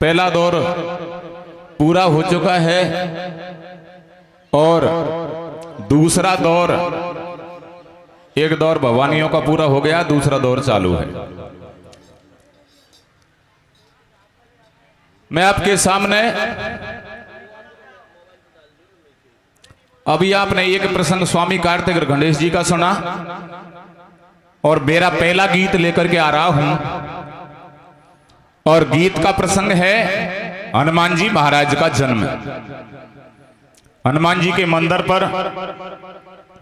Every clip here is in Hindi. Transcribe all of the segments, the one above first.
पहला दौर पूरा हो चुका है और दूसरा दौर, एक दौर भवानियों का पूरा हो गया, दूसरा दौर चालू है। मैं आपके सामने अभी आपने एक प्रसंग स्वामी कार्तिक गणेश जी का सुना और मेरा पहला गीत लेकर के आ रहा हूं और गीत का प्रसंग है हनुमान जी महाराज का जन्म। हनुमान जी के मंदिर पर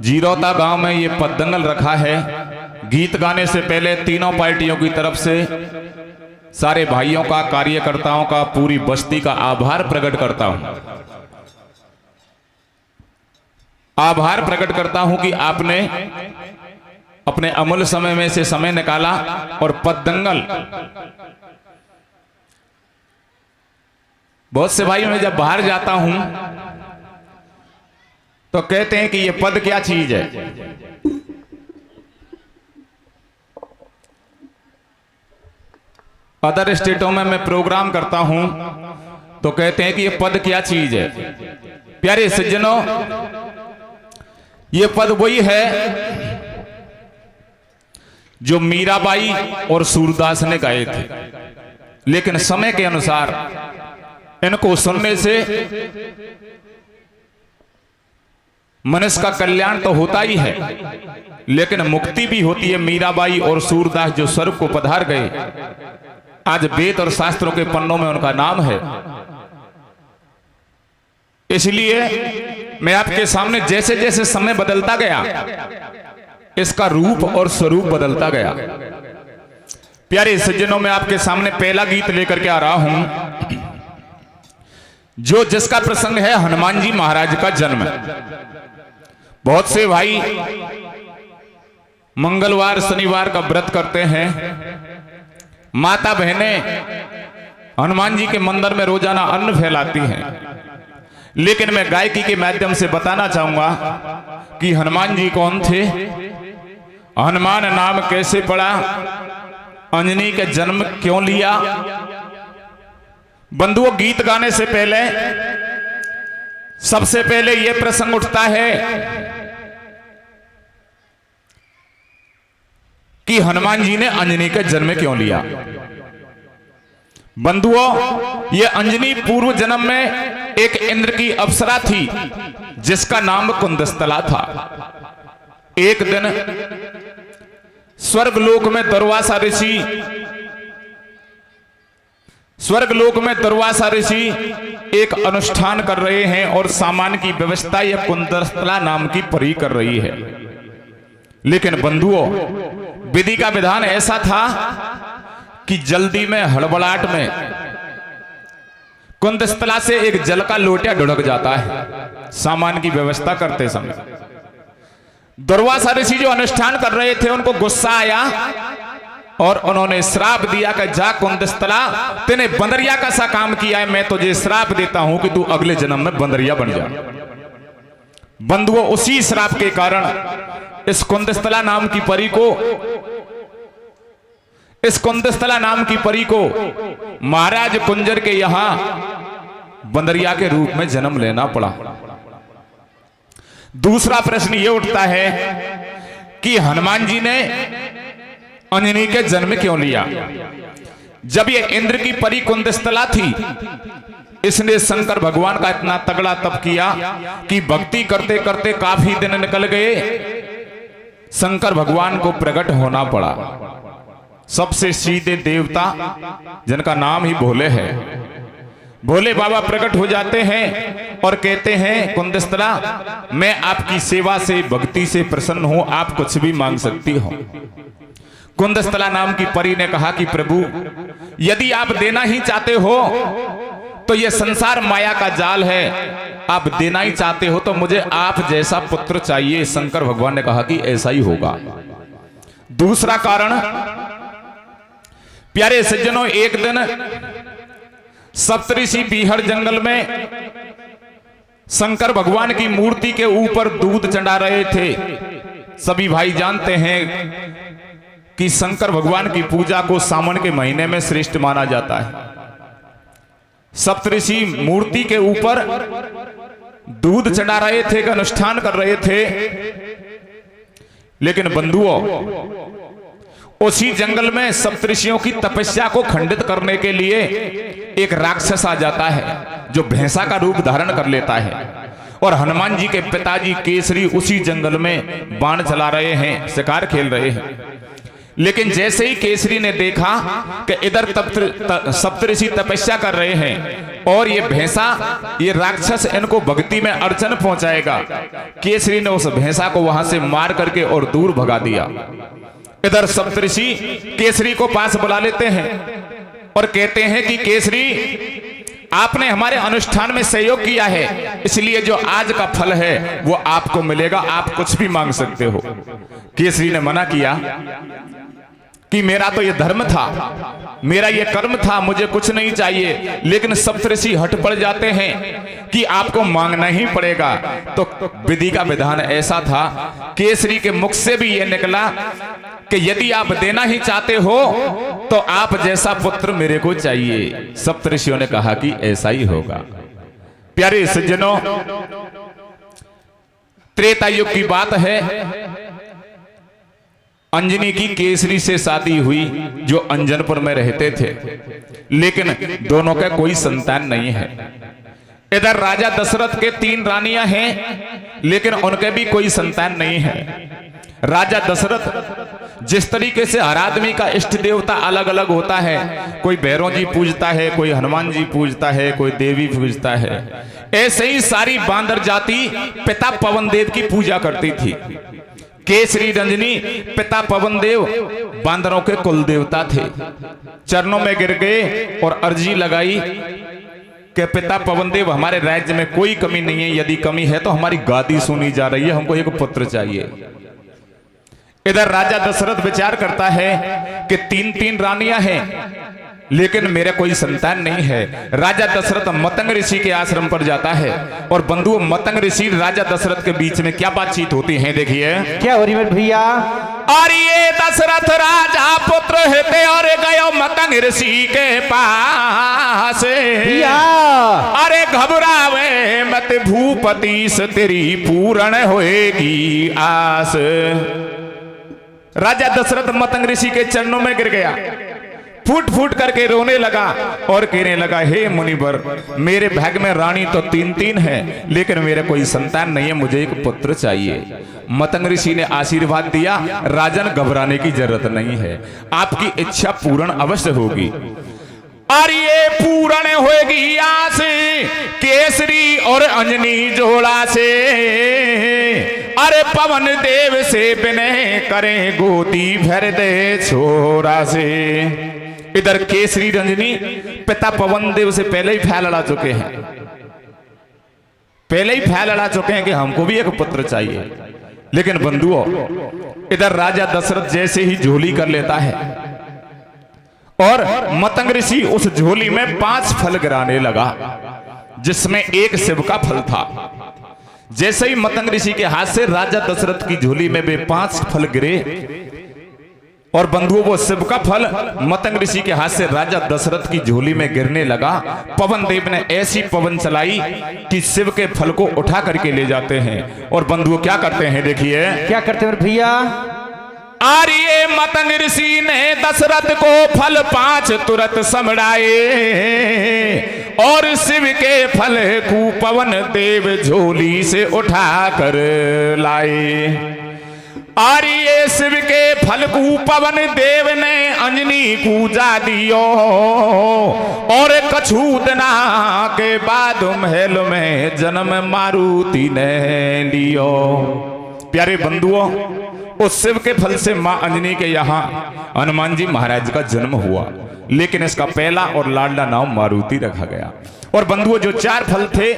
जीरोता गांव में ये पद्दंगल रखा है। गीत गाने से पहले तीनों पार्टियों की तरफ से सारे भाइयों का, कार्यकर्ताओं का, पूरी बस्ती का आभार प्रकट करता हूं। आभार प्रकट करता हूं कि आपने अपने अमूल्य समय में से समय निकाला और पद्दंगल। बहुत से भाई मैं जब बाहर जाता हूं तो कहते हैं कि ये पद क्या चीज है। अदर स्टेटों में मैं प्रोग्राम करता हूं तो कहते हैं कि ये पद क्या चीज है। प्यारे सज्जनों, ये पद वही है जो मीराबाई और सूरदास ने गाए थे, लेकिन समय के अनुसार इनको सुनने से मनुष्य का कल्याण तो होता ही है, लेकिन मुक्ति भी होती है। मीराबाई और सूरदास जो स्वर्ग को पधार गए, आज वेद और शास्त्रों के पन्नों में उनका नाम है। इसलिए मैं आपके सामने जैसे जैसे समय बदलता गया, इसका रूप और स्वरूप बदलता गया। प्यारे सज्जनों, मैं आपके सामने पहला गीत लेकर के आ रहा हूं जो जिसका प्रसंग है हनुमान जी महाराज का जन्म। बहुत से भाई मंगलवार शनिवार का व्रत करते हैं, माता बहनें हनुमान जी के मंदिर में रोजाना अन्न फैलाती हैं, लेकिन मैं गायकी के माध्यम से बताना चाहूंगा कि हनुमान जी कौन थे, हनुमान नाम कैसे पड़ा, अंजनी के जन्म क्यों लिया। बंधुओं, गीत गाने से पहले सबसे पहले यह प्रसंग उठता है कि हनुमान जी ने अंजनी का जन्म क्यों लिया। बंधुओं, यह अंजनी पूर्व जन्म में एक इंद्र की अप्सरा थी जिसका नाम कुंदस्थला था। एक दिन स्वर्गलोक में दुर्वासा ऋषि एक अनुष्ठान कर रहे हैं और सामान की व्यवस्था यह कुंदस्थला नाम की परी कर रही है। लेकिन बंधुओं, विधि का विधान ऐसा था कि जल्दी में, हड़बड़ाहट में कुंदस्थला से एक जल का लोटा ढुढ़क जाता है सामान की व्यवस्था करते समय। दुर्वासा ऋषि जो अनुष्ठान कर रहे थे उनको गुस्सा आया और उन्होंने श्राप दिया कि जा कुंदस्थला, तूने बंदरिया का सा काम किया है, मैं तुझे श्राप देता हूं कि तू अगले जन्म में बंदरिया बन जा। बंधुओं, उसी श्राप के कारण इस कुंदस्थला नाम की परी को महाराज कुंजर के यहां बंदरिया के रूप में जन्म लेना पड़ा। दूसरा प्रश्न यह उठता है कि हनुमान जी ने अंजनी के जन्म क्यों लिया। जब ये इंद्र की परी कुंदस्थला थी, इसने शंकर भगवान का इतना तगड़ा तप किया कि भक्ति करते करते काफी दिन निकल गए, शंकर भगवान को प्रकट होना पड़ा। सबसे सीधे देवता जिनका नाम ही भोले है, भोले बाबा प्रकट हो जाते हैं और कहते हैं कुंदस्थला, मैं आपकी सेवा से, भक्ति से प्रसन्न हूं, आप कुछ भी मांग सकती हो। कुंदस्थला नाम की परी ने कहा कि प्रभु, यदि आप देना ही चाहते हो तो यह संसार माया का जाल है, आप देना ही चाहते हो तो मुझे आप जैसा पुत्र चाहिए। शंकर भगवान ने कहा कि ऐसा ही होगा। दूसरा कारण, प्यारे सज्जनों, एक दिन सप्तऋषि बीहड़ जंगल में शंकर भगवान की मूर्ति के ऊपर दूध चढ़ा रहे थे। सभी भाई जानते हैं कि शंकर भगवान की पूजा को सावन के महीने में श्रेष्ठ माना जाता है। सप्तऋषि मूर्ति के ऊपर दूध चढ़ा रहे थे, का अनुष्ठान कर रहे थे, लेकिन बंधुओं उसी जंगल में सप्तऋषियों की तपस्या को खंडित करने के लिए एक राक्षस आ जाता है जो भैंसा का रूप धारण कर लेता है। और हनुमान जी के पिताजी केसरी उसी जंगल में बाण चला रहे हैं, शिकार खेल रहे हैं। लेकिन जैसे ही केसरी ने देखा कि इधर सप्तऋषि तपस्या कर रहे हैं और ये भैंसा, ये राक्षस इनको भक्ति में अड़चन पहुंचाएगा, केसरी ने उस भैंसा को वहां से मार करके और दूर भगा दिया। इधर सप्तऋषि केसरी को पास बुला लेते हैं और कहते हैं कि केसरी, आपने हमारे अनुष्ठान में सहयोग किया है, इसलिए जो आज का फल है वो आपको मिलेगा, आप कुछ भी मांग सकते हो। केसरी ने मना किया कि मेरा तो ये धर्म था, मेरा ये कर्म था, मुझे कुछ नहीं चाहिए। लेकिन सप्तऋषि हट पड़ जाते हैं कि आपको मांगना ही पड़ेगा। तो विधि का विधान ऐसा था, केसरी के मुख से भी ये निकला कि यदि आप देना ही चाहते हो तो आप जैसा पुत्र मेरे को चाहिए। सप्तऋषियों ने कहा कि ऐसा ही होगा। प्यारे सज्जनों, त्रेता युग की बात है। अंजनी की केसरी से शादी हुई, जो अंजनपुर में रहते थे, लेकिन दोनों का कोई संतान नहीं है। इधर राजा दशरथ के 3 रानियां हैं, लेकिन उनके भी कोई संतान नहीं है। राजा दशरथ जिस तरीके से हर आदमी का इष्ट देवता अलग अलग होता है, कोई भैरव जी पूजता है, कोई हनुमान जी पूजता है, कोई देवी पूजता है, ऐसे ही सारी बांदर जाति पिता पवन देव की पूजा करती थी। केसरी रंजनी पिता पवन देव बांदरों के कुल देवता थे। चरणों में गिर गए और अर्जी लगाई कि पिता पवन देव, हमारे राज्य में कोई कमी नहीं है, यदि कमी है तो हमारी गादी सुनी जा रही है, हमको एक पुत्र चाहिए। इधर राजा दशरथ विचार करता है कि 3 रानियां हैं, लेकिन मेरा कोई संतान नहीं है। राजा दशरथ मतंग ऋषि के आश्रम पर जाता है और बंधु मतंग ऋषि राजा दशरथ के बीच में क्या बातचीत होती है, देखिए क्या हो रही है भैया। और ये दशरथ राजा पुत्र हेते और गयो मतंग ऋषि के पास भैया। अरे घबरावे मत भूपति से तेरी पूर्ण होएगी आस। राजा दशरथ मतंग ऋषि के चरणों में गिर गया, फूट फूट करके रोने लगा और कहने लगा, हे मुनिवर, मेरे भाग्य में रानी तो 3 है, लेकिन मेरे कोई संतान नहीं है, मुझे एक पुत्र चाहिए। मतंग ऋषि ने आशीर्वाद दिया, राजन घबराने की जरूरत नहीं है, आपकी इच्छा पूर्ण अवश्य होगी। और ये पूर्ण होगी आस केसरी और अंजनी जोड़ा से। अरे पवन देव से विनय करें, गोदी भर दे छोरा से। इधर केसरी रंजनी पिता पवन देव से पहले ही फैल लड़ा चुके हैं, कि हमको भी एक पुत्र चाहिए। लेकिन बंधुओं, इधर राजा दशरथ जैसे ही झोली कर लेता है और मतंग ऋषि उस झोली में 5 फल गिराने लगा, जिसमें एक शिव का फल था। जैसे ही मतंग ऋषि के हाथ से राजा दशरथ की झोली में वे 5 फल गिरे और बंधुओं वो शिव का फल मतंग ऋषि के हाथ से राजा दशरथ की झोली में गिरने लगा। पवन देव ने ऐसी पवन चलाई कि शिव के फल को उठा करके ले जाते हैं। और बंधुओं क्या करते हैं, देखिए क्या करते हैं भैया। आर्य मतंग ऋषि ने दशरथ को फल 5 तुरंत समझाए और शिव के फल को पवन देव झोली से उठा कर लाए। आर्य शिव के फल को पवन देव ने अंजनी को जा दियो और कछूदना के बाद महल में जन्म मारुति ने लियो। प्यारे बंधुओं, उस शिव के फल से मां अंजनी के यहाँ हनुमान जी महाराज का जन्म हुआ, लेकिन इसका पहला और लाडला नाम मारुति रखा गया। और बंधुओं, जो 4 फल थे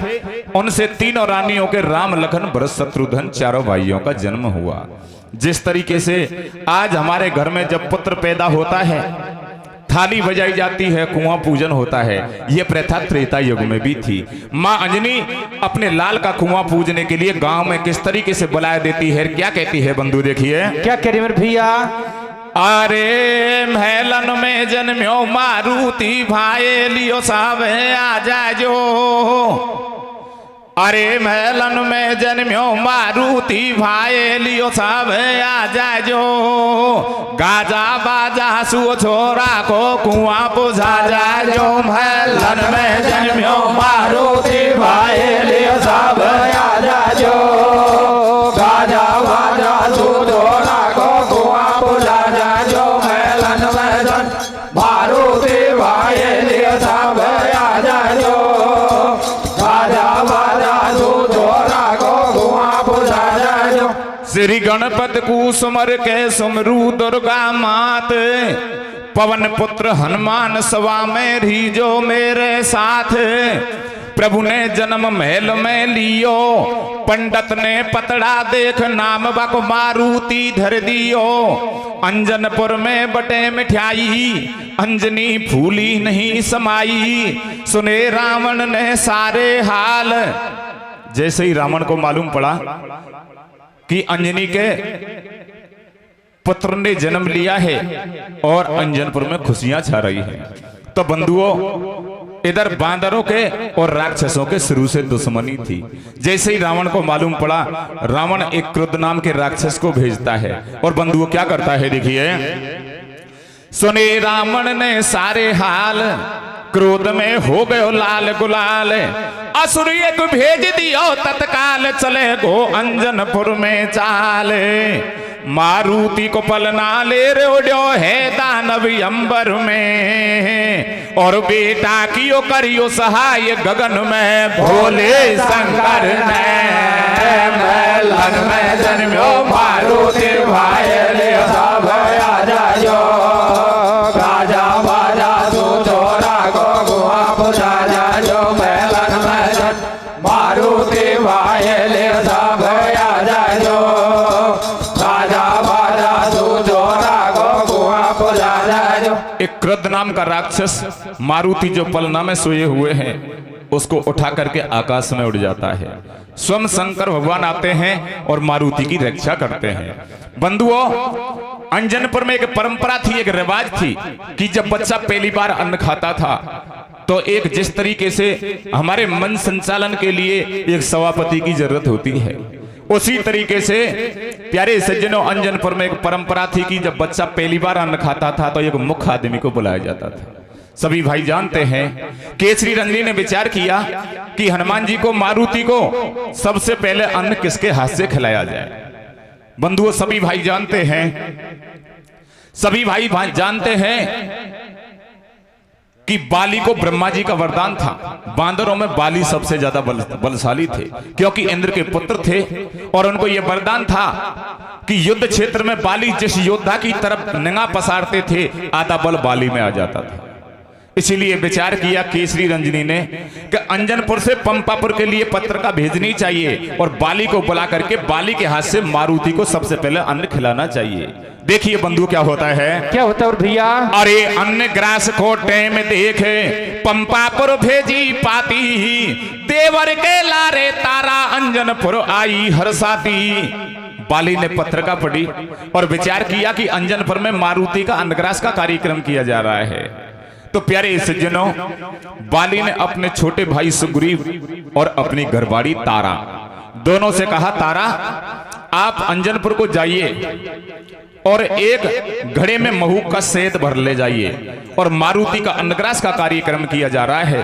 उनसे 3 रानियों के राम लखन भरत शत्रुघ्न 4 भाइयों का जन्म हुआ। जिस तरीके से आज हमारे घर में जब पुत्र पैदा होता है थाली बजाई जाती है, कुआं पूजन होता है, यह प्रथा त्रेता युग में भी थी। मां अंजनी अपने लाल का कुआं पूजने के लिए गांव में किस तरीके से बुलाया देती है, क्या कहती है बंधु, देखिए क्या कह रही है भैया। अरे महलन में जन्म्यो मारुति भाई लियो सावे आ जाजो। अरे महलन में जन्म्यो मारुति भाई लियो सावे आ जाजो। गाजा बाजा सुओ छोरा को कुआं बुझा जाजो। महलन में जन्म्यो मारुति भाई लियो सावे आ जाजो। गाजा बाजा सुओ छोरा को कुआं बुझा जाजो। महलन में जन्म मारुति भाई लियो सावे आ जाजो। गाजा बाजा सुओ छोरा को कुआं बुझा जाजो। श्री गणपत कुसुमर के सुमरू दुर्गा मात। पवन पुत्र हनुमान सवा में रीजो मेरे साथ। प्रभु ने जन्म महल में लियो। पंडित ने पतड़ा देख नाम बक मारुति धर दियो। अंजनपुर में बटे मिठाई अंजनी फूली नहीं समाई। सुने रावण ने सारे हाल। जैसे ही रावण को मालूम पड़ा कि अंजनी के पुत्र ने जन्म लिया है और अंजनपुर में खुशियां छा रही हैं, तो बंधुओं इधर बांदरों के और राक्षसों के शुरू से दुश्मनी थी। जैसे ही रावण को मालूम पड़ा, रावण एक क्रुद्ध नाम के राक्षस को भेजता है और बंधुओं क्या करता है देखिए। सुने रावण ने सारे हाल। क्रोध में हो गयो लाल गुलाल। असुर एक भेज दियो तत्काल। चले गो अंजनपुर में चाल। मारुति को पलना ले रोड्यो है दानव अंबर में। और बेटा कियो करियो सहाय गगन में भोले शंकर ने। महलन में जन्म्यो मारुति भाई ले सब आ जायो। गाजा बाजा तू छोरा को कुआं बुझा जायो। महलन में जन्म मारुति भाई ले सब आ जायो। एक क्रुद्ध नाम का राक्षस मारुति जो पलना में सोए हुए हैं उसको उठा करके आकाश में उड़ जाता है। स्वयं शंकर भगवान आते हैं और मारुति की रक्षा करते हैं। बंधुओं अंजनपुर में एक परंपरा थी, एक रिवाज थी कि जब बच्चा पहली बार अन्न खाता था तो एक जिस तरीके से हमारे मन संचालन के लिए एक सभापति की जरूरत होती है, उसी तरीके से प्यारे सज्जनों अंजनपुर में एक परंपरा थी कि जब बच्चा पहली बार अन्न खाता था तो एक मुख्य आदमी को बुलाया जाता था। सभी भाई जानते हैं केसरी रंजनी ने विचार किया कि हनुमान जी को मारुति को सबसे पहले अन्न किसके हाथ से खिलाया जाए। बंधुओं सभी भाई जानते हैं, सभी भाई जानते हैं कि बाली को ब्रह्मा जी का वरदान था। बांदरों में बाली सबसे ज्यादा बलशाली थे क्योंकि इंद्र के पुत्र थे और उनको यह वरदान था कि युद्ध क्षेत्र में बाली जिस योद्धा की तरफ निगाह पसारते थे आधा बल बाली में आ जाता था। इसीलिए विचार किया केसरी रंजनी ने कि अंजनपुर से पंपापुर के लिए पत्रिका भेजनी चाहिए और बाली को बुला करके बाली के हाथ से मारुति को सबसे पहले अन्न खिलाना चाहिए। देखिए बंधु क्या होता है, क्या होता है भैया। अरे अन्न ग्रास कोटे में देखे पंपापुर भेजी पाती। देवर के लारे तारा अंजनपुर आई हरसाती। बाली ने पत्रिका पढ़ी और विचार किया कि अंजनपुर में मारुति का अन्नग्रास का कार्यक्रम किया जा रहा है। तो प्यारे सज्जनों बाली ने अपने छोटे भाई सुग्रीव और अपनी घरवाड़ी तारा दोनों से कहा, तारा आप अंजनपुर को जाइए और एक घड़े में महू का शहद भर ले जाइए और मारुति का अन्नग्रास का कार्यक्रम किया जा रहा है।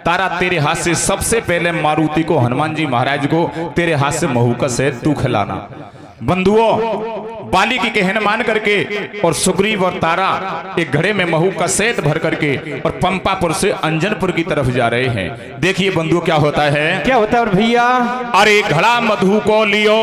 तारा तेरे हाथ से सबसे पहले मारुति को, हनुमान जी महाराज को तेरे हाथ से महू का शहद तू खिलाना। बंधुओं बाली की कहने मान करके और सुग्रीव और तारा एक घड़े में महू का शहद भर करके और पंपापुर से अंजनपुर की तरफ जा रहे हैं। देखिए बंधुओं क्या होता है, क्या होता है भैया। अरे घड़ा मधु को लियो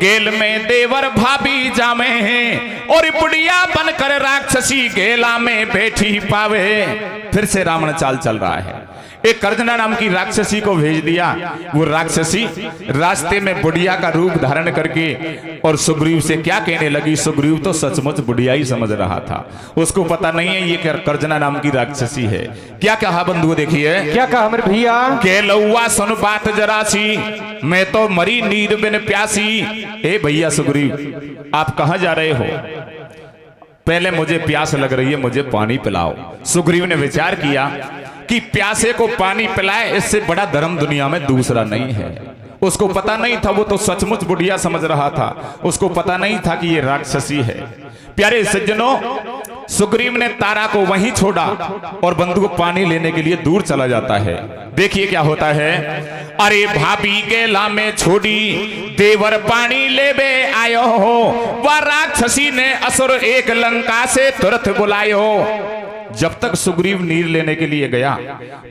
गेल में देवर भाभी जामे हैं और बुढ़िया बनकर राक्षसी गेला में बैठी पावे। फिर से रावण चाल चल रहा है। एक कर्जना नाम की राक्षसी को भेज दिया। वो राक्षसी रास्ते में बुढ़िया का रूप धारण करके और सुग्रीव से क्या कहने लगी। सुग्रीव तो सचमुच बुढ़िया ही समझ रहा था, उसको पता नहीं है ये कर्जना नाम की राक्षसी है। क्या कहा बंधुओं देखिए, क्या कहा मेरे भैया। के लौआ सुन बात जरा सी, मैं तो मरी नीर बिन प्यासी। ए भैया सुग्रीव आप कहां जा रहे हो। पहले मुझे प्यास लग रही है, मुझे पानी पिलाओ। सुग्रीव ने विचार किया कि प्यासे को पानी पिलाए, इससे बड़ा धर्म दुनिया में दूसरा नहीं है। उसको पता नहीं था, वो तो सचमुच बुढ़िया समझ रहा था, उसको पता नहीं था कि ये राक्षसी है। प्यारे सज्जनों, सुग्रीव ने तारा को वहीं छोड़ा और बंधु को पानी लेने के लिए दूर चला जाता है। देखिए क्या होता है। अरे भाभी के लामे छोड़ी देवर पानी लेबे आयो हो, वह राक्षसी ने असुर एक लंका से तुरंत बुलायो। जब तक सुग्रीव नीर लेने के लिए गया,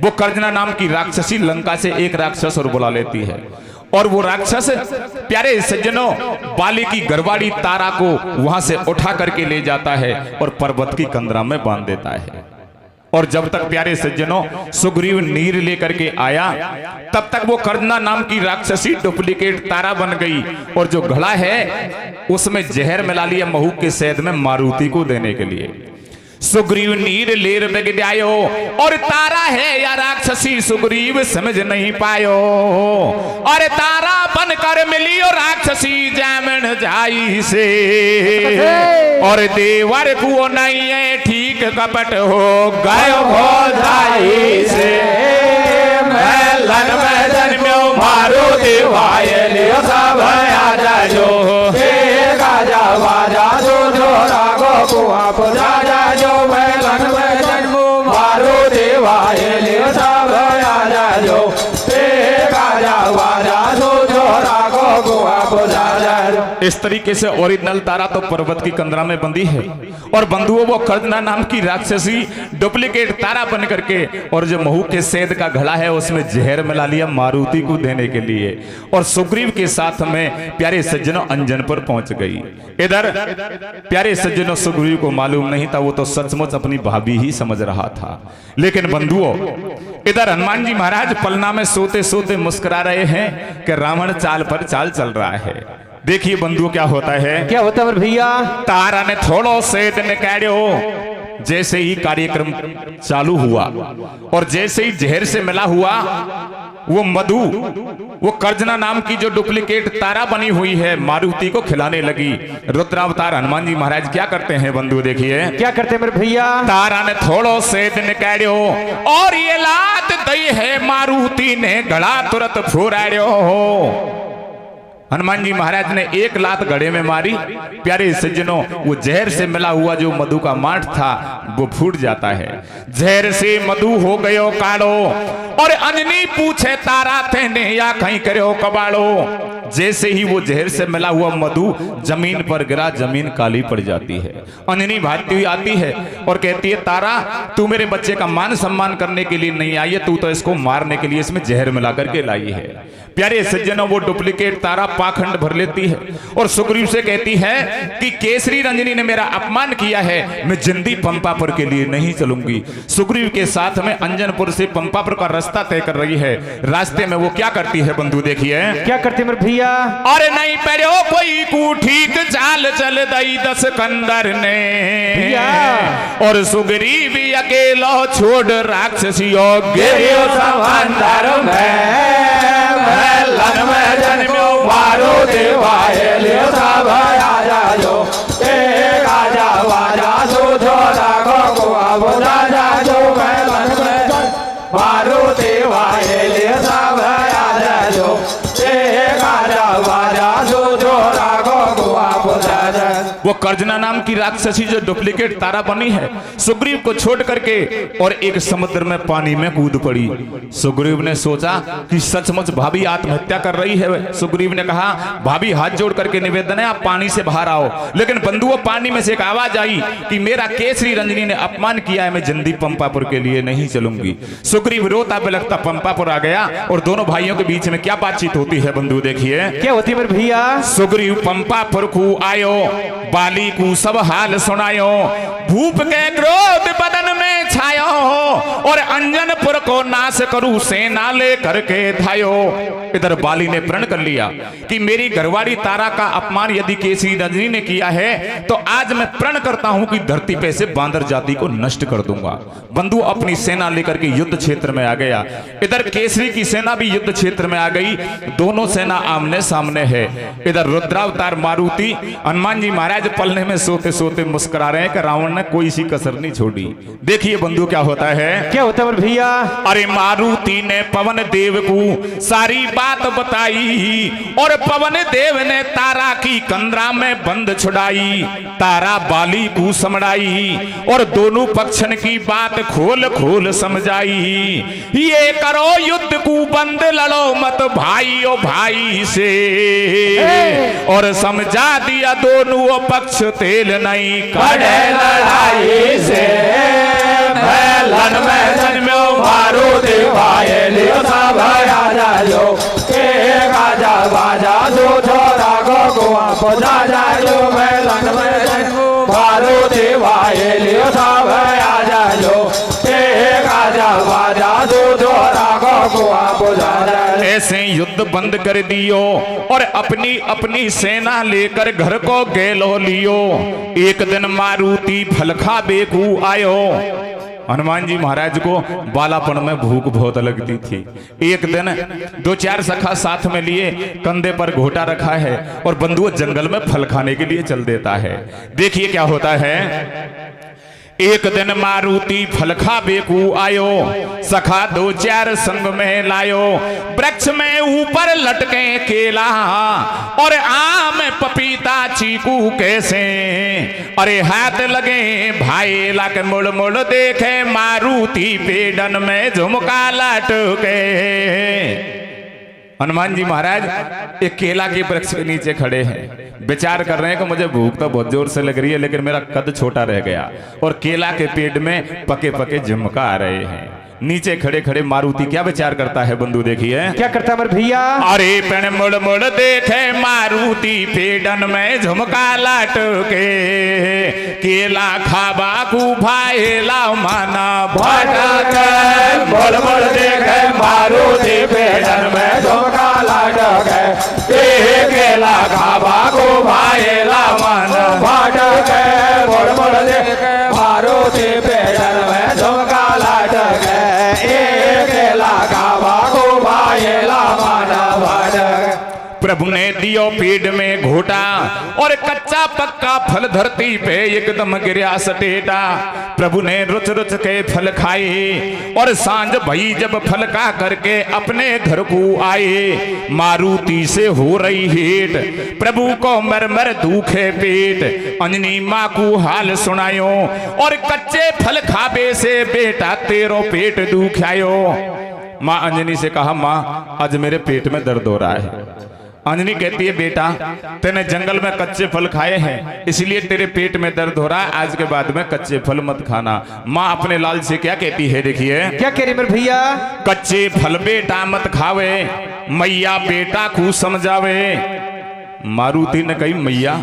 वो कर्जना नाम की राक्षसी लंका से एक राक्षस और बुला लेती है। और वो राक्षस प्यारे सज्जनों बाली की गरवाड़ी तारा को वहां से उठा करके ले जाता है और पर्वत की कंदरा में बांध देता है। और जब तक प्यारे सज्जनों सुग्रीव नीर लेकर के आया, तब तक वो कर्जना नाम की राक्षसी डुप्लीकेट तारा बन गई और जो घड़ा है उसमें जहर मिला लिया महू के शहद में मारुति को देने के लिए। सुग्रीव नीर लेर बगड़ायो और तारा है या राक्षसी सुग्रीव समझ नहीं पायो। और तारा बनकर मिली और राक्षसी जामन जाई से, और देवर को नहीं है ठीक कपट हो गयो हो जाई से। लन में जन्म्यो मारो देवाय लियो सब आ जाजो, गाजा बाजा जो जो रागो को आप जा जाजो। लन में जन्मो मारो देवाय लियो सब आ जाजो, गाजा बाजा जो जो रागो को आप जा जाजो। इस तरीके से ओरिजिनल तारा तो पर्वत की कंदरा में बंदी है और बंधुओं वो कर्जना नाम की राक्षसी डुप्लीकेट तारा बन करके और जो महू के सेद का घड़ा है उसमें जहर मिला लिया मारुति को देने के लिए और सुग्रीव के साथ में प्यारे सज्जनों अंजन पर पहुंच गई। इधर प्यारे सज्जनों सुग्रीव को मालूम नहीं था, वो तो सचमुच अपनी भाभी ही समझ रहा था। लेकिन बंधुओं इधर हनुमान जी महाराज पलना में सोते सोते मुस्कुरा रहे हैं कि रावण चाल पर चाल चल रहा है। देखिए बंधुओं क्या होता है। क्या होता है भैया। तारा ने थोड़ो से निकालो, जैसे ही कार्यक्रम चालू हुआ और जैसे ही जहर से मिला हुआ वो मधु वो कर्जना नाम की जो डुप्लीकेट तारा बनी हुई है मारुति को खिलाने लगी। रुद्रावतार हनुमान जी महाराज क्या करते हैं बंधु, देखिए क्या करते हैं मेरे भैया। तारा ने थोड़ो से निकालो और ये लात दई है मारुति ने घड़ा तुरंत फुराड़ो हो। हनुमान जी महाराज ने एक लात घड़े में मारी। प्यारे सज्जनों वो जहर से मिला हुआ जो मधु का माठ था वो फूट जाता है। जहर से मधु हो गयो काड़ो और अंजनी पूछे तारा तेने या कहीं करो कबाड़ो। जैसे ही वो जहर से मिला हुआ मधु जमीन पर गिरा, जमीन काली पड़ जाती है। अंजनी भागती हुई आती है और कहती है तारा तू मेरे बच्चे का मान सम्मान करने के लिए नहीं आई है, तू तो इसको मारने के लिए इसमें जहर मिला करके लाई है। प्यारे सज्जनों वो डुप्लीकेट तारा पाखंड भर लेती है और सुग्रीव से कहती है कि केसरी रंजनी ने मेरा अपमान किया है, मैं जिंदी पंपापुर के लिए नहीं चलूंगी। सुग्रीव के साथ में अंजनपुर से पंपापुर का रास्ता तय कर रही है। रास्ते में वो क्या करती है बंधु, देखिए क्या करते मेरे भैया। अरे नहीं पैरो कोई को ठीक चाल चल दई दस कंदर ने और सुग्रीव अकेलो छोड़ राक्षसियों गिरियो सभांडर में। लन में जन्म्यो मारो देवाय लियो सब आ जाजो, गाजा बाजा जो जो रागो को अब जा जाजो। लन में मारो देवाय लियो सब आ जाजो, गाजा बाजा जो जो रागो को अब जा जाजो। वो कर्जना नाम की राक्षसी जो डुप्लीकेट तारा बनी है सुग्रीव को छोड़ करके और एक समुद्र में पानी में कूद पड़ी। सुग्रीव ने सोचा कि सचमुच भाभी आत्महत्या कर रही है। सुग्रीव ने कहा भाभी हाथ जोड़ करके निवेदन है आप पानी से बाहर आओ। लेकिन बंधुओं पानी में से एक आवाज आई कि मेरा केसरी रंजनी ने अपमान किया है, मैं जिंदी पंपापुर के लिए नहीं चलूंगी। सुग्रीव रोता बिलखता पंपापुर आ गया और दोनों भाइयों के बीच में क्या बातचीत होती है बंधु, देखिए क्या होती है मेरे भैया। सुग्रीव पंपापुर को आयो, बाली को सब हाल सुनायो, भूप के क्रोध बदन में छायो और अंजनपुर को को नाश करूं सेना ले करके धायो। इधर बाली ने प्रण कर लिया कि मेरी घरवाली तारा का अपमान यदि केसरी रजनी ने किया है तो आज मैं प्रण करता हूं कि धरती पे से बांदर जाति को नष्ट कर दूंगा। बंधु अपनी सेना लेकर के युद्ध क्षेत्र में आ गया। इधर केसरी की सेना भी युद्ध क्षेत्र में आ गई। दोनों सेना आमने सामने है। इधर रुद्रावतार मारुति हनुमान जी महाराज पलने में सोते सोते मुस्कुरा रहे हैं कि रावण ने कोई सी कसर नहीं छोड़ी। देखिए बंधु क्या होता है। क्या होता है भैया। अरे मारुति ने पवन देव को सारी बात बताई और पवन देव ने तारा की कंदरा में बंद छुड़ाई। तारा बाली को समझाई और दोनों पक्षन की बात खोल खोल समझाई। ये करो युद्ध को बंद लड़ो मत भाई ओ भाई से और समझा दिया दोनों पक्ष तेल नहीं कड़े लड़ाई से। लन में जन्मो मारुति भाई लियो सब आजा जो के गाजा बाजा जो छोरा को आप जा जो लन में जन्मो मारुति भाई लियो सब आजा जो के गाजा बाजा जो छोरा को आप जा। ऐसे युद्ध बंद कर दियो और अपनी अपनी सेना लेकर घर को गेलो लियो। एक दिन मारुति फलखा बेकू आयो। हनुमान जी महाराज को बालापन में भूख बहुत लगती थी। एक दिन 2-4 सखा साथ में लिए कंधे पर घोटा रखा है और बंधु जंगल में फल खाने के लिए चल देता है। देखिए क्या होता है। एक दिन मारुति फलखा बेकू आयो। सखा 2-4 संग में लायो। वृक्ष में ऊपर लटके केला और आम पपीता चीकू कैसे। अरे हाथ लगे भाई लाके मुड़ मुड़ देखे मारुति पेड़न में झुमका लटके। हनुमान जी महाराज एक केला के वृक्ष के नीचे खड़े हैं। विचार कर रहे हैं कि मुझे भूख तो बहुत जोर से लग रही है लेकिन मेरा कद छोटा रह गया और केला के पेड़ में पके पके झुमका आ रहे हैं। नीचे खड़े खड़े मारुति क्या विचार करता है बंधु देखिए। क्या करता है भैया। अरे पेड़ मुड़ मुड़ देखे मारुति पेड़न में झुमका लटके। केला खाबा को भाईला माना भटके। मुड़ मुड़ देखे मारुति पेड़न में झुमका लटके। केला खाबा को भाईला माना भटके। मुड़ मुड़ देखे मारुति पेड़न में झुमका लटके। प्रभु ने दियो पेड़ में घोटा और कच्चा पक्का फल धरती पे एकदम गिरा सटेटा। प्रभु ने रुच रुच के फल खाए और सांझ भई जब फल का करके अपने घर को आए। मारुति से हो रही हेट प्रभु को मर मर दुखे पेट। अंजनी माँ को हाल सुनायो और कच्चे फल खाबे से बेटा तेरो पेट दुखायो। माँ अंजनी से कहा माँ आज मेरे पेट में दर्द हो रहा है। अंजनी कहती है बेटा तेने जंगल में कच्चे फल खाए हैं इसलिए तेरे पेट में दर्द हो रहा है। आज के बाद में कच्चे फल मत खाना। माँ अपने लाल से क्या कहती है देखिए। क्या कह रही मेरे भैया। कच्चे फल बेटा मत खावे मैया बेटा को समझावे। मारुति ने कही मैया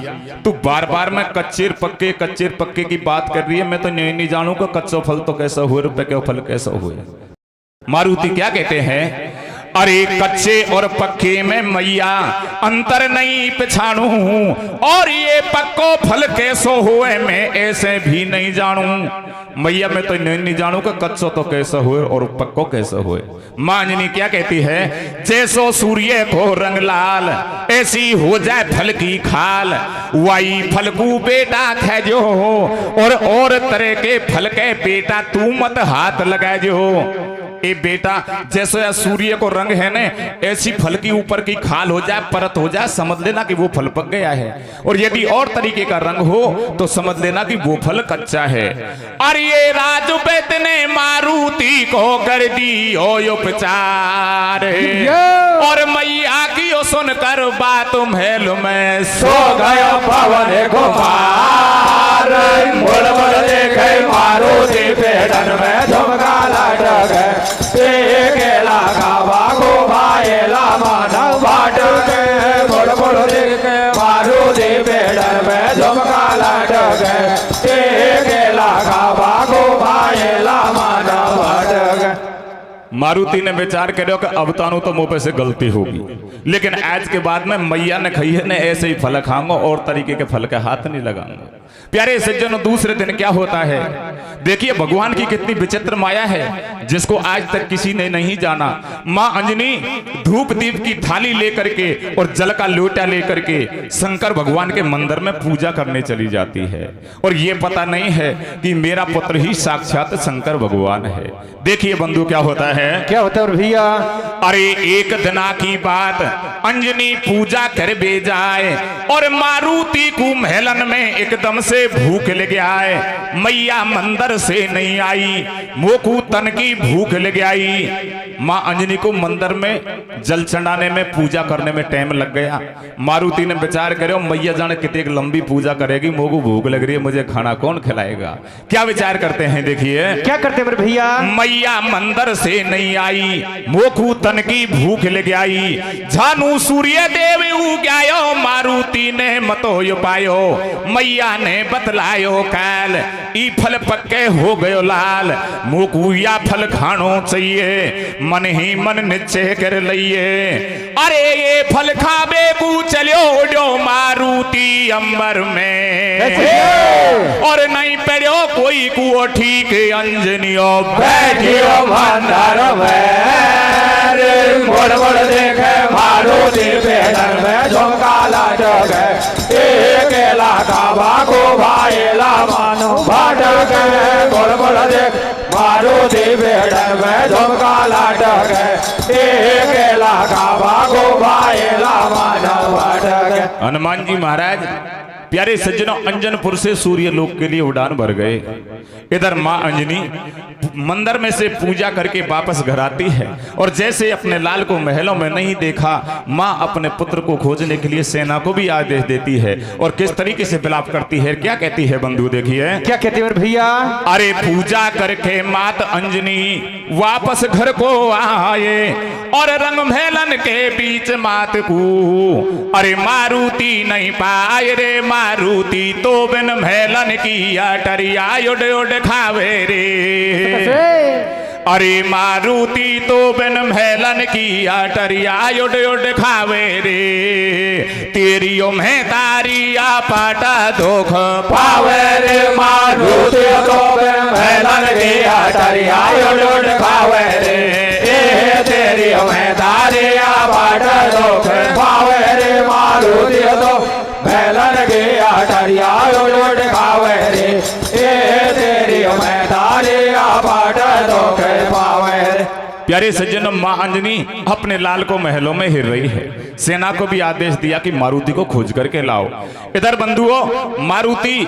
तू बार बार में कच्चे पक्के की बात कर रही है। मैं तो नहीं जानू कि कच्चो फल तो कैसा हुए और पके फल कैसा हुए। मारुति क्या कहते हैं। अरे कच्चे और पक्के में मैया अंतर नहीं पछाणू और ये पक्को फल कैसो हुए मैं ऐसे भी नहीं जानू। मैया मैं तो नहीं जानू कि कच्चो तो कैसा हुए और पक्को कैसा हुए। माँ अंजनी क्या कहती है जैसो सूर्य को रंग लाल ऐसी हो जाए फल की खाल। वही फल को बेटा खेजो और तरह के फल के बेटा तू मत हाथ लगा जो। ए बेटा जैसे सूर्य को रंग है ना ऐसी फल की ऊपर की खाल हो जाए परत हो जाए समझ लेना कि वो फल पक गया है और यदि और तरीके का रंग हो तो समझ लेना कि वो फल कच्चा है। और ये राजूपैत ने मारुति को कर दी उपचार और मैया की सुनकर बात महल में सो गया पवन कुमार। मुड़ मुड़ देखे मारुति पेड़न में झुमका लटके। केला खावा को भाईला माना भटके। मुड़ मुड़ देखे मारुति पेड़न में झुमका लटके। केला खावा को भाईला माना भटके। मारुति ने विचार करो कि अब तानू तो मुंह पे से गलती होगी, लेकिन आज के बाद में मैया ने कही है ने ऐसे ही फल खाऊंगा और तरीके के फल के हाथ नहीं लगाऊंगा। प्यारे सज्जनों, दूसरे दिन क्या होता है देखिए, भगवान की कितनी विचित्र माया है जिसको आज तक किसी ने नहीं जाना। मां अंजनी धूप दीप की थाली लेकर के और जल का लोटा लेकर के शंकर भगवान के मंदिर में पूजा करने चली जाती है, और ये पता नहीं है कि मेरा पुत्र ही साक्षात शंकर भगवान है। देखिए बंधु क्या होता है, क्या होता है भैया? अरे एक दिना की बात, अंजनी पूजा कर बे जाए और मारुति को महलन में एकदम से भूख लग आए। मैया मंदिर से नहीं आई, मोकू तन की भूख लग आई। मां अंजनी को मंदिर में जल चढ़ाने में पूजा करने में टाइम लग गया। मारुति ने विचार करो मैया जाने कितनी लंबी पूजा करेगी, मोकू भूख लग रही है, मुझे खाना कौन खिलाएगा। क्या विचार करते हैं देखिए, क्या करते हैं मेरे भैया? मैया मंदिर से नहीं आई, मोकू तन की भूख लग आई। झानू सूर्य देव उगायो, मारुति ने मतो पायो। मैया ने बतलायो काल, ई फल पक्के हो गयो लाल। मोकू या फल खानो चाहिए, मन ही मन निश्चय कर लइए। अरे ये फल खाबे को चलो डो मारुति अंबर में, और नहीं पड़ो कोई कुओ ठीक अंजनियो बैठियो भंडार में, बड़ बड़ देखे मारुति बेहतर में झोंका लाटक है। एक लाखा बागो भाईला मानो भाटक है, बड़ बड़ देख मारुति बेहतर में झोंका लाटक है। एक लाखा बागो भाईला मानो भाटक है। हनुमान जी महाराज प्यारे सज्जनों अंजनपुर से सूर्य लोक के लिए उड़ान भर गए। इधर मां अंजनी मंदिर में से पूजा करके वापस घर आती है, और जैसे अपने लाल को महलों में नहीं देखा, मां अपने पुत्र को खोजने के लिए सेना को भी आदेश देती है, और किस तरीके से विलाप करती है, क्या कहती है बंधु देखिए। क्या कहते हैं मेरे भैया? अरे पूजा करके मात अंजनी वापस घर को आए, और रंग महलन के बीच मात को अरे मारुति नहीं पाए रे। मारुति तो बिन महलन की अटरिया उड़ उड़ खावे रे। अरे मारुति तो बिन महलन की अटरिया उड़ उड़ खावे रे। तेरियो में तारिया पाटा दुख पावे रे। मारुति तो बिन महलन की अटरिया उड़ उड़ खावे रे। तेरी में तारिया पाटा दुख पावे रे। मारुति तो महलन की अटरिया उड़ उड़ खावे रे। तेरी में तारिया पाटा दुख पावे रे। प्यारे सज्जनों, मां अंजनी अपने लाल को महलों में हिर रही है। सेना को भी आदेश दिया कि मारुति को खोज करके लाओ। इधर बंधुओं, मारुति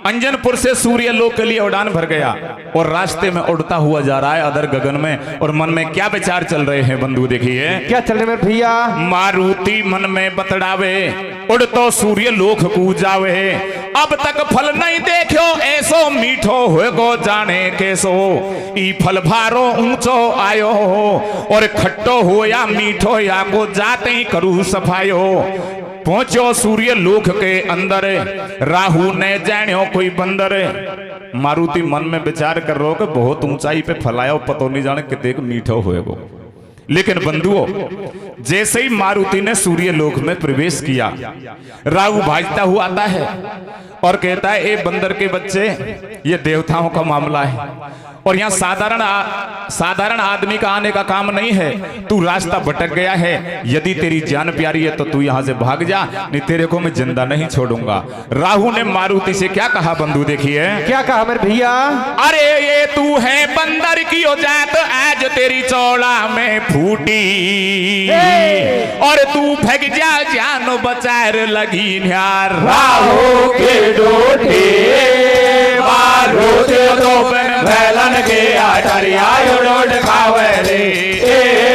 अंजनपुर से सूर्य लोक के लिए उड़ान भर गया, और रास्ते में उड़ता हुआ जा रहा है अदर गगन में, और मन में क्या विचार चल रहे हैं बंधु देखिए। क्या चल रहे मेरे भैया? मारुति मन में बतड़ावे, उड़ तो सूर्य लोक को जावे। अब तक फल नहीं देखो ऐसो मीठो हो गो जाने कैसो। ई फल भारो ऊंचो आयो हो, और खट्टो हो या मीठो या को जाते ही करू सफायो। पहुंचो सूर्य लोक के अंदर, राहु ने जानियो कोई बंदर। मारुति मन में विचार कर रहो कि बहुत ऊंचाई पे फलायो, पतो नहीं जाने कितने मीठो होएगो। लेकिन बंधुओं, जैसे ही मारुति ने सूर्य लोक में प्रवेश किया, राहु भाजता हुआ आता है और कहता है, ए बंदर के बच्चे, ये देवताओं का मामला है, और यहाँ साधारण आदमी का आने का काम नहीं है। तू रास्ता भटक गया है, यदि तेरी जान प्यारी है तो तू यहाँ से भाग जा, नहीं तेरे को मैं जिंदा नहीं छोड़ूंगा। राहु ने मारुति से क्या कहा बंधु देखिए। क्या कहा मेरे भैया? अरे ये तू है बंदर की जात, आज तेरी चौड़ा में फूटी, और तू भग जा जान बचार लगी न्यार। राहु की डोटी मारुति तो बिन महलन की अटरिया उड़ उड़ खावे रे।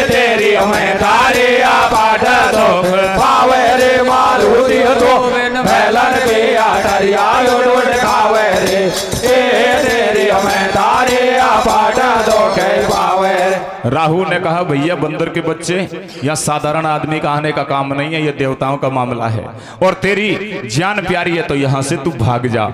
तेरी में तारिया पाटा दुख पावे रे। मारुति तो बिन महलन की अटरिया उड़ उड़ खावे रे। तेरी में तारिया पाटा दुख पावे रे। राहु ने कहा भैया बंदर के बच्चे या साधारण आदमी का आने का काम नहीं है, यह देवताओं का मामला है और तेरी जान प्यारी है तो यहां से तू भाग जा।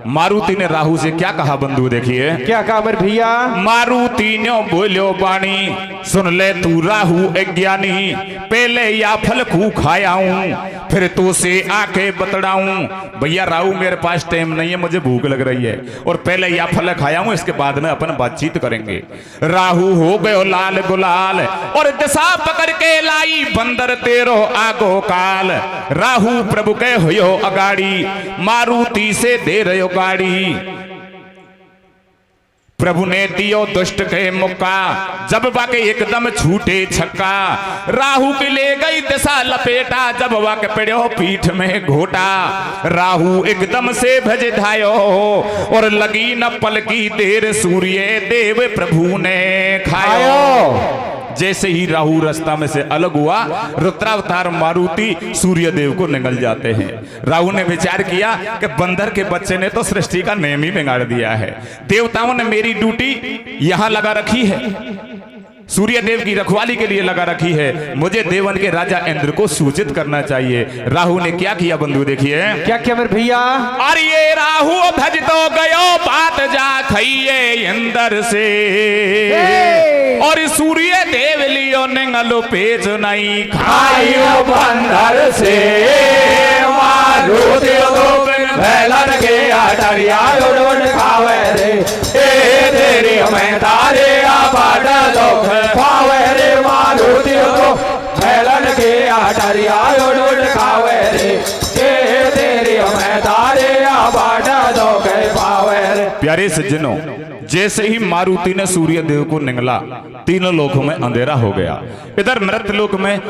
मारुति ने राहु से क्या कहा बंधु देखिए, क्या कहा मेरे भैया? मारुति ने बोलो बाणी सुन ले तू राहु अज्ञानी, पहले या फल खू खायाऊं फिर तो से आके बतड़ाऊं। भैया राहु मेरे पास टाइम नहीं है, मुझे भूख लग रही है और पहले या फल खायाऊं, इसके बाद में अपन बातचीत करेंगे। राहु हो गयो लाल गुलाल और दिशा पकड़ के लाई बंदर तेरो आगो काल। राहु प्रभु के हो अगाड़ी मारुति से दे रहो गाड़ी। प्रभु ने दियो दुष्ट के मुक्का जब वाके एकदम छूटे छक्का। राहु की ले गई दिशा लपेटा जब वाके पड़ो पीठ में घोटा। राहु एकदम से भज धायो और लगी न पल की देर सूर्य देव प्रभु ने खायो। जैसे ही राहु रास्ता में से अलग हुआ रुद्रावतार मारुति सूर्य देव को निगल जाते हैं। राहु ने विचार किया कि बंदर के बच्चे ने तो सृष्टि का नेम ही बिगाड़ दिया है, देवताओं ने मेरी ड्यूटी यहां लगा रखी है, सूर्य देव की रखवाली के लिए लगा रखी है, मुझे देवन के राजा इंद्र को सूचित करना चाहिए। राहु ने क्या किया बंधु देखिए, क्या क्या मेरे भैया? अरे ये राहु भज तो गयो बात जा खइए इंद्र से और सूर्य देव लियो निगलो पेच नहीं खाइयो बंदर से। मारुति तो भैलन के अटरिया उड़ खावे रे, ए तेरी मैं तारे बाट दुख पावे रे। मारुति तो भैलन के अटरिया उड़ खावे रे, ए तेरी मैं तारे बाट दुख पावे रे। प्यारे सज्जनों, जैसे ही मारुति ने सूर्य देव को निगला तीनों लोकों में अंधेरा हो गया। इधर मृत लोक में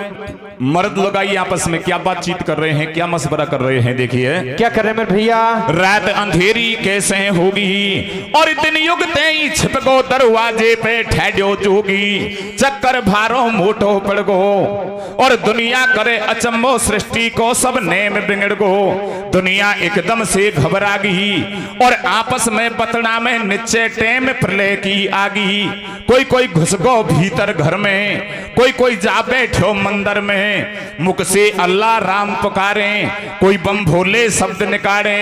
मर्द लोग आई आपस में क्या बातचीत कर रहे हैं, क्या मशवरा कर रहे हैं देखिए, क्या कर रहे हैं मेरे भैया? रात अंधेरी कैसे होगी और दिन युगते ही छिपको दरवाजे पे ठहरो जोगी। चक्कर भारो मोटो पड़ गो और दुनिया करे अचंभो सृष्टि को सब नेम बिगड़ गो। दुनिया एकदम से घबरा गई और आपस में बतना में नीचे टेम प्रलय की आगी। कोई कोई घुस गो भीतर घर में, कोई कोई जा बैठो मंदिर में, मुख से अल्लाह राम पुकारे, कोई बम भोले शब्द निकाले।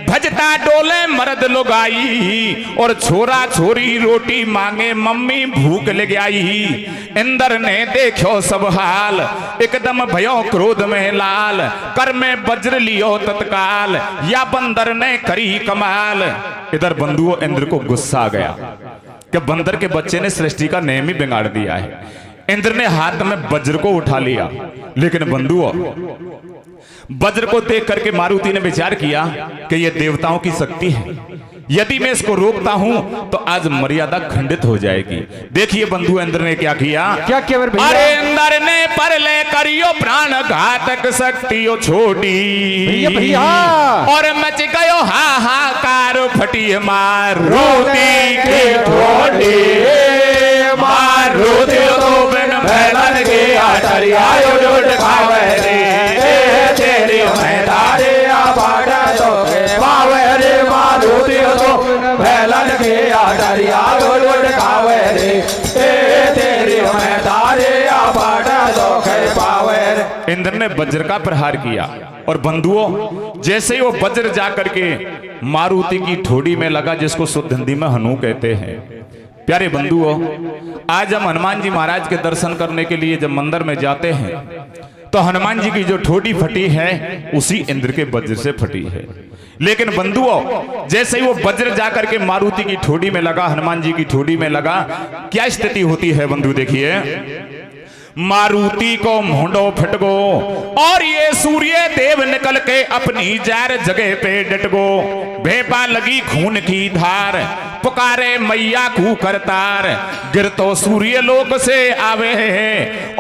भजता डोले मर्द लुगाई और छोरा छोरी रोटी मांगे मम्मी भूख लग आई। इंद्र ने देखो सब हाल एकदम भयो क्रोध में लाल, कर में वज्र लियो तत्काल या बंदर ने करी कमाल। इधर बंधुओं इंद्र को गुस्सा आ गया कि बंदर के बच्चे ने सृष्टि का नेम ही बिगाड़ दिया है। इंद्र ने हाथ में वज्र को उठा लिया, लेकिन बंधुओं वज्र को देख करके मारुति ने विचार किया कि यह देवताओं की शक्ति है, यदि मैं इसको रोकता हूं तो आज मर्यादा खंडित हो जाएगी। देखिए बंधु इंद्र ने क्या किया, क्या क्या मेरे भैया? अरे इंद्र ने पर ले करियो प्राण घातक शक्तियों छोटी भैया भैया और मच गयो हाहाकार फटी मारुति की ठोडी। मारुति तो बिन भैलन के अटरिया उड़ खावे रे, तेरी मैं तारे बाट दुख पावे रे। मारुति तो भैलन के अटरिया उड़ खावे रे, तेरी मैं तारे बाट दुख पावे रे। इंद्र ने वज्र का प्रहार किया और बंधुओं जैसे ही वो वज्र जाकर के मारुति की ठोड़ी में लगा, जिसको शुद्ध हिंदी में हनु कहते हैं। प्यारे बंधुओं, आज हम हनुमान जी महाराज के दर्शन करने के लिए जब मंदिर में जाते हैं तो हनुमान जी की जो ठोड़ी फटी है उसी इंद्र के वज्र से फटी है। लेकिन बंधुओं जैसे ही वो वज्र जाकर के मारुति की ठोड़ी में लगा, हनुमान जी की ठोड़ी में लगा, क्या स्थिति होती है बंधु देखिए। मारुति को मुंडो फट गो और ये सूर्य देव निकल के अपनी जार जगह पे डट गो। भेपा लगी खून की धार, पुकारे मैया कू करतार, गिर तो सूर्य लोक से आवे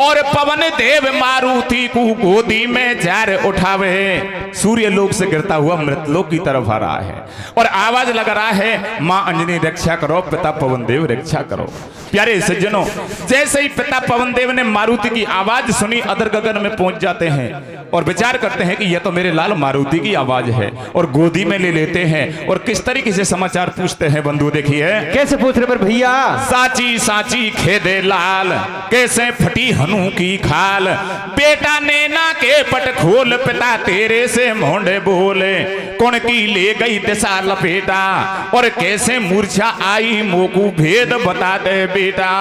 और पवन देव मारुति को गोदी में जार उठावे। सूर्य लोक से गिरता हुआ मृतलोक की तरफ आ रहा है और आवाज लग रहा है, मां अंजनी रक्षा करो, पिता पवन देव रक्षा करो। प्यारे सज्जनों, जैसे ही पिता पवन देव ने मारुति की आवाज सुनी अदर गगन में पहुंच जाते हैं और विचार करते हैं कि यह तो मेरे लाल मारुति की आवाज है, और गोदी में ले लेते हैं और किस तरीके से समाचार पूछते हैं बंधु देखिए। कैसे पूछ रहे मेरे भैया? साची साची खेदे लाल, कैसे फटी हनु की खाल, बेटा नैना के पट खोल, पिता तेरे से मोंडे बोले, कौन की ले गई दिशा लपेटा, और कैसे मूर्छा आई मोकू भेद बता दे बेटा।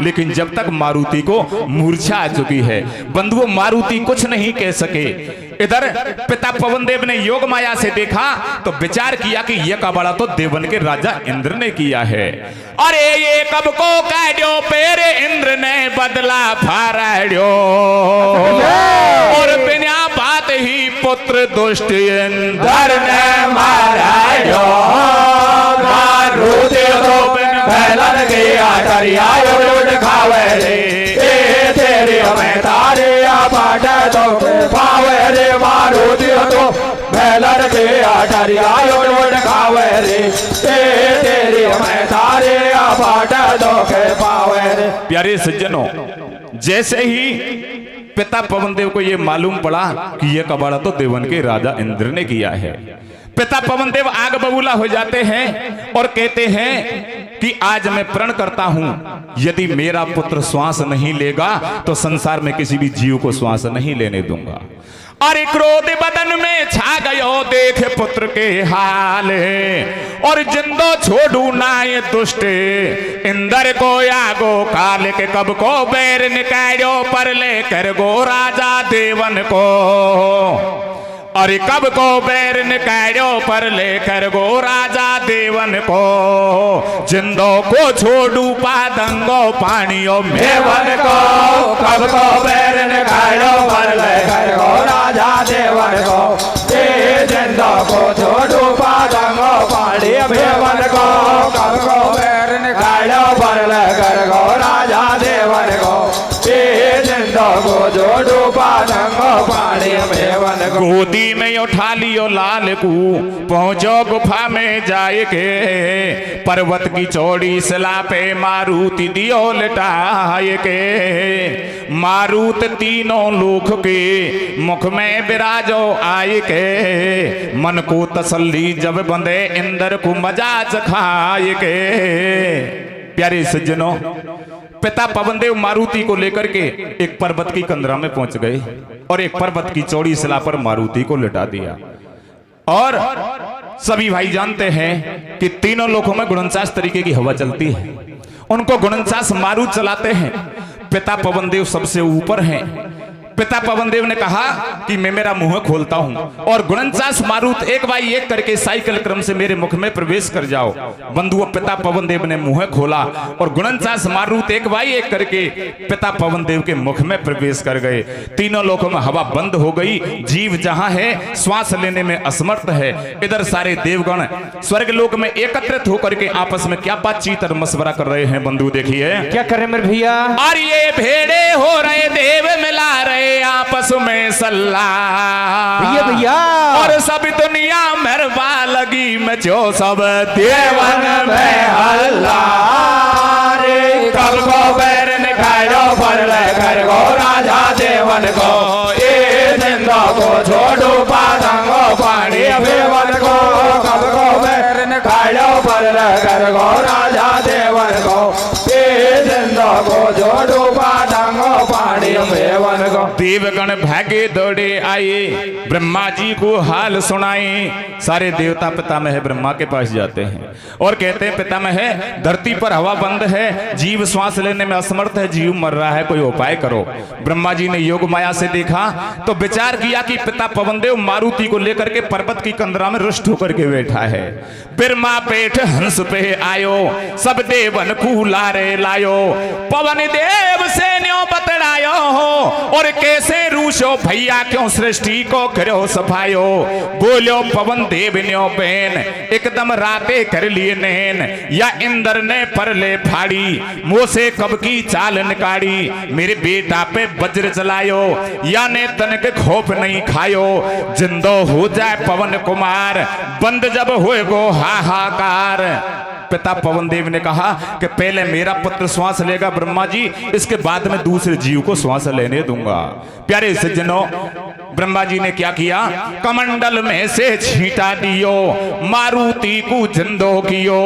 लेकिन जब तक मारुति को मूर्छा आ चुकी है बंधुओं, मारुति कुछ नहीं कह सके। इधर पिता पवन देव ने योग माया से देखा तो विचार किया कि यह कबाड़ा तो देवन के राजा इंद्र ने किया है। अरे ये कब को काढ़ो पेरे इंद्र ने बदला फाराड़ो, और बिना बात ही पुत्र दुष्ट इंद्र ने माराड़ो। मारुति तो फैलन गया दरिया उड़ खावे रे, ए तेरी में तारे बाट तो पावे रे। मारुति तो फैलन गया दरिया उड़ खावे रे, ए तेरी में तारे बाट तो पावे रे। प्यारे सज्जनों, जैसे ही पिता पवन देव को यह मालूम पड़ा कि यह कबाड़ा तो देवन के राजा इंद्र ने किया है, पिता पवन देव आग बबूला हो जाते हैं और कहते हैं कि आज मैं प्रण करता हूं, यदि मेरा पुत्र श्वास नहीं लेगा तो संसार में किसी भी जीव को श्वास नहीं लेने दूंगा। अरे क्रोध बदन में छा गयो देख पुत्र के हाल, और जिंदो छोड़ू ना ये दुष्ट इंद्र को यागो काल के, कब को बैर निकालो पर लेकर गो राजा देवन को। अरे कब को बैर निकालो पर लेकर गो राजा देवन को, जिंदो को छोड़ू पादंगो पानियों देवन को। कब को बैर निकालो पर लेकर गो राजा देवन को, ए जिंदो को छोड़ू पादंगो पानी देवन को। कब को बैर निकालो पर लेकर गो राजा देवन को, ए जिंदो को छोड़ू पादंगो पानी देवन को। गोदी में उठा लियो लाल को, पहुंचो गुफा में जाए के, पर्वत की चौड़ी शिला पे मारुति दियो लटाए के। मारुत तीनों लोक के मुख में विराजो आए के, मन को तसल्ली जब बंदे इंद्र को मजा चखाए के। प्यारे सज्जनों, पिता पवनदेव मारुति को लेकर के एक पर्वत की कंदरा में पहुंच गए और एक पर्वत की चौड़ी शिला पर मारुति को लिटा दिया। और सभी भाई जानते हैं कि तीनों लोकों में 49 तरीके की हवा चलती है, उनको 49 मारुत चलाते हैं। पिता पवनदेव सबसे ऊपर हैं। पिता पवनदेव ने कहा कि मैं मेरा मुंह खोलता हूं और 49 मारुत एक बाई एक करके साइकिल क्रम से मेरे मुख में प्रवेश कर जाओ। बंधुओं, पिता पवनदेव ने मुंह खोला और 49 मारुत एक बाई एक करके पिता पवनदेव के मुख में प्रवेश कर गए। तीनों लोकों में हवा बंद हो गई। जीव जहां है श्वास लेने में असमर्थ है। इधर सारे देवगण स्वर्ग लोक में एकत्रित होकर के आपस में क्या बातचीत और मशवरा कर रहे हैं बंधु देखिए। क्या कर रहे मेरे भैया? और ये भेड़े हो रहे देव मिला रहे आपस में सल्लाह। भैया भैया, और सब दुनिया मरवा लगी में जो सब देवन में हल्ला। कब को बैर निकालो पर लेकर गो राजा देवन को, ए जिंदो को छोड़ू पादंगो पानी देवन को। कब को बैर निकालो पर लेकर गो राजा देवन को, ए जिंदो को छोड़ू पादंगो पानी देवन को। देवगण भागे दौड़े आए, ब्रह्मा जी को हाल सुनाए। सारे देवता पितामह ब्रह्मा के पास जाते हैं और कहते हैं पितामह धरती पर हवा बंद है, जीव श्वास लेने में असमर्थ है, जीव मर रहा है, कोई उपाय करो। ब्रह्मा जी ने योग माया से देखा तो विचार किया कि पिता पवनदेव मारुति को लेकर के पर्वत की कंदरा में रुष्ट होकर के बैठा है। ब्रह्मा पेट हंस पे आयो, सब देवन को लारे लायो। पवन देव से न्यो बतड़ायो हो और कैसे रूशो भैया क्यों सृष्टि को करो सफायो। बोलो पवन देव न्यो बेन एकदम राते कर लिए नैन, या इंद्र ने परले फाड़ी मुंह से कब की चाल निकाड़ी। मेरे बेटा पे वज्र चलायो या ने तनक खोप नहीं खायो। जिंदो हो जाए पवन कुमार बंद जब होए गो हाहाकार। पिता पवन देव ने कहा कि पहले मेरा पुत्र श्वास लेगा ब्रह्मा जी, इसके बाद में दूसरे जीव को श्वास लेने दूंगा। प्यारे सज्जनों, ब्रह्मा जी ने क्या किया? कमंडल में से छींटा दियो, मारुति को जिंदो कियो।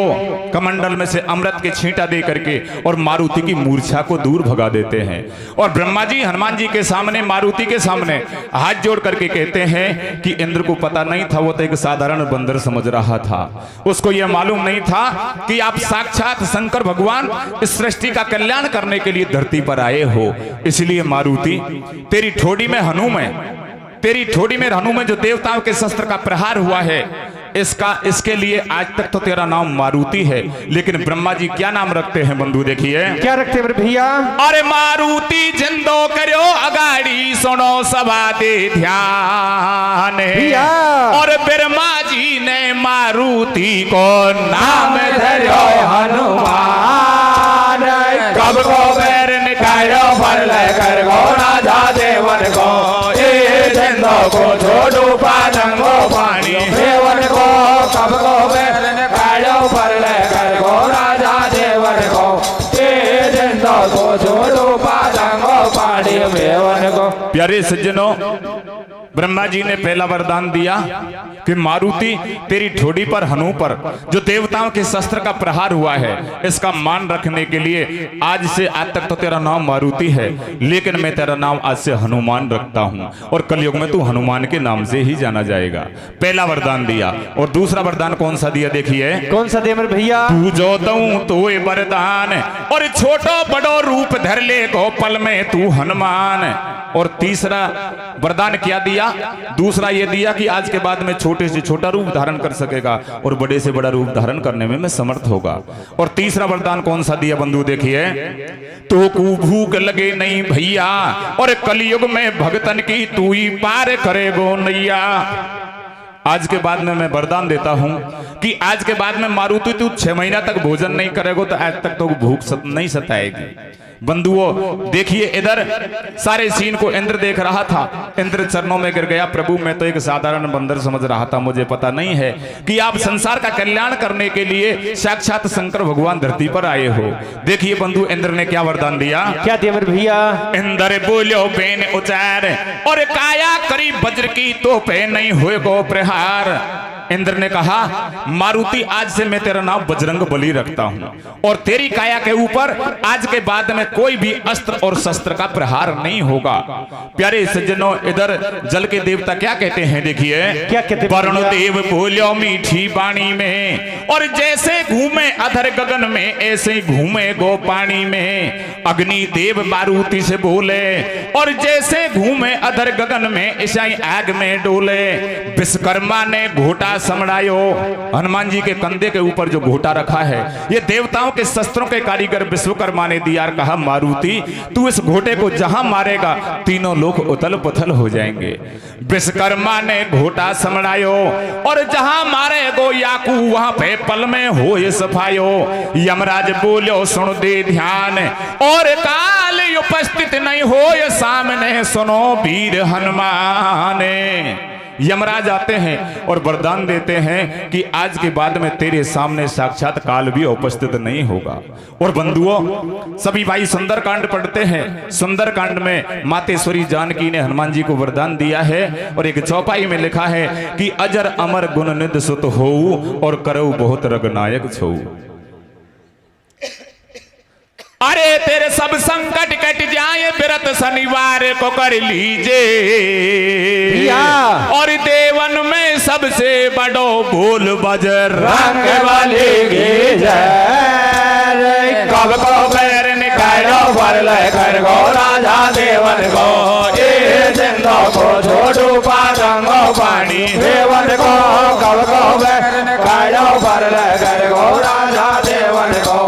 कमंडल में से अमृत के छींटा दे करके और मारुति की मूर्छा को दूर भगा देते हैं। और ब्रह्मा जी हनुमान जी के सामने, मारुति के सामने हाथ जोड़ करके कहते हैं कि इंद्र को पता नहीं था, वो तो एक साधारण बंदर समझ रहा था। उसको यह मालूम नहीं था कि आप साक्षात शंकर भगवान इस सृष्टि का कल्याण करने के लिए धरती पर आए हो। इसलिए मारुति, तेरी ठोड़ी में हनु में, तेरी ठोड़ी में हनु में जो देवताओं के शस्त्र का प्रहार हुआ है, इसके लिए आज तक तो तेरा नाम मारुति है। लेकिन ब्रह्मा जी क्या नाम रखते हैं बंधु? देखिए क्या रखते हैं भैया? अरे मारुति जिंदो करो अगाड़ी, सुनो सभा दे ध्यान। और ब्रह्मा जी ने मारुति को नाम धरो हनुमान। कब को बैर निकालो फल कर गो राजा देवन को, जिंदो को छोड़ो पालंगो पानी देवन को। कब को बैर निकालो फल कर गो राजा देवन को, जिंदो को छोड़ो पालंगो पानी देवन को। प्यारे सज्जनों, ब्रह्मा जी ने पहला वरदान दिया कि मारुति, तेरी ठोड़ी पर हनु पर जो देवताओं के शस्त्र का प्रहार हुआ है, इसका मान रखने के लिए आज से आज तक तो तेरा नाम मारुति है, लेकिन मैं तेरा नाम आज से हनुमान रखता हूं और कलयुग में तू हनुमान के नाम से ही जाना जाएगा। पहला वरदान दिया। और दूसरा वरदान कौन सा दिया? देखिए कौन सा दे मेरे भैया? तू जो दूं तो वरदान, और छोटो बड़ो रूप धर ले को पल में तू हनुमान। और तीसरा वरदान क्या दिया? दूसरा ये दिया कि आज के बाद में छोटे से छोटा रूप धारण कर सकेगा और बड़े से बड़ा रूप धारण करने में मैं समर्थ होगा। और तीसरा वरदान कौन सा दिया बंधु? देखिए, तो को भूख लगे नहीं भैया, और कलयुग में भगतन की तू ही पार करेगो नैया। आज के बाद में मैं वरदान देता हूं कि आज के बाद में मारुति तू 6 महीना तक भोजन नहीं करेगो तो आज तक तो भूख नहीं सताएगी। बंधुओं देखिए, इधर सारे सीन को इंद्र देख रहा था। इंद्र चरणों में गिर गया, प्रभु मैं तो एक साधारण बंदर समझ रहा था, मुझे पता नहीं है कि आप संसार का कल्याण करने के लिए साक्षात शंकर भगवान धरती पर आए हो। देखिए बंधु, इंद्र ने क्या वरदान दिया? क्या दिया मेरे भैया? इंद्र बोलो बेन उचार, और काया करी वज्र की तो पे नहीं हुए को प्रहार। इंद्र ने कहा, मारुति आज से मैं तेरा नाम बजरंग बली रखता हूं और तेरी काया के ऊपर आज के बाद में कोई भी अस्त्र और शस्त्र का प्रहार नहीं होगा। प्यारे सज्जनों, इधर जल के देवता क्या कहते हैं? देखिए क्या कहते? वरुण देव बोलो मीठी वाणी में, और जैसे घूमे अधर गगन में ऐसे ही घूमे गो पानी में। अग्नि देव मारुति से बोले, और जैसे घूमे अधर गगन में ऐसा ही आग में डोले। विश्वकर्मा ने घोटा समड़ायो, हनुमान जी के कंधे के ऊपर जो घोटा रखा है ये देवताओं के शस्त्रों के कारीगर विश्वकर्मा ने दिया। कहा, मारुति तू इस घोटे को जहां मारेगा तीनों लोग उथल पुथल हो जाएंगे। विश्वकर्मा ने घोटा समड़ायो, और जहां मारे गो याकू वहां पे पल में हो ये सफायो। यमराज बोलो सुन दे ध्यान, और काल उपस्थित नहीं हो ये सामने सुनो वीर हनुमान। यमराज आते हैं और वरदान देते हैं कि आज के बाद में तेरे सामने साक्षात काल भी उपस्थित नहीं होगा। और बंधुओं सभी भाई सुंदरकांड पढ़ते हैं। सुंदरकांड में मातेश्वरी जानकी ने हनुमान जी को वरदान दिया है और एक चौपाई में लिखा है कि अजर अमर गुण निध सुत होऊ और करऊ बहुत रगनायक छऊ। अरे तेरे सब संकट कट जाए, व्रत शनिवार को कर लीजिए, और देवन में सबसे बड़ो बोल बजरंग बली की जय। कब को बैर निकालो फल कर गो राजा देवन को, ये जिंदो को छोड़ो पालंगो पानी देवन को। कब को बैर निकालो फल कर गो राजा देवन को,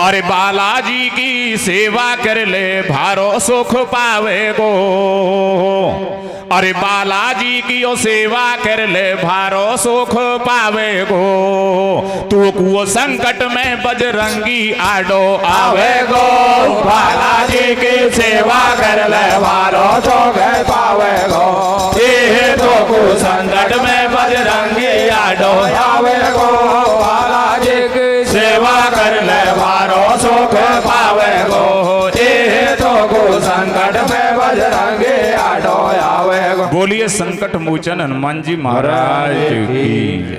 अरे बालाजी की सेवा कर ले भारो सुख पावे गो। अरे बालाजी की ओ सेवा कर ले भारो सुख पावे गो, तू कुओ संकट में बजरंगी आडो आवे गो। बालाजी की सेवा कर ले भारो सुख पावे गो, ये तो को संकट में बजरंगी आडो आवे गो। बालाजी की सेवा कर ले भारो सुख पावे गो, ये तो को संकट में बजरंगी आडो आवे गो। बोलिए संकट मोचन हनुमान जी महाराज की।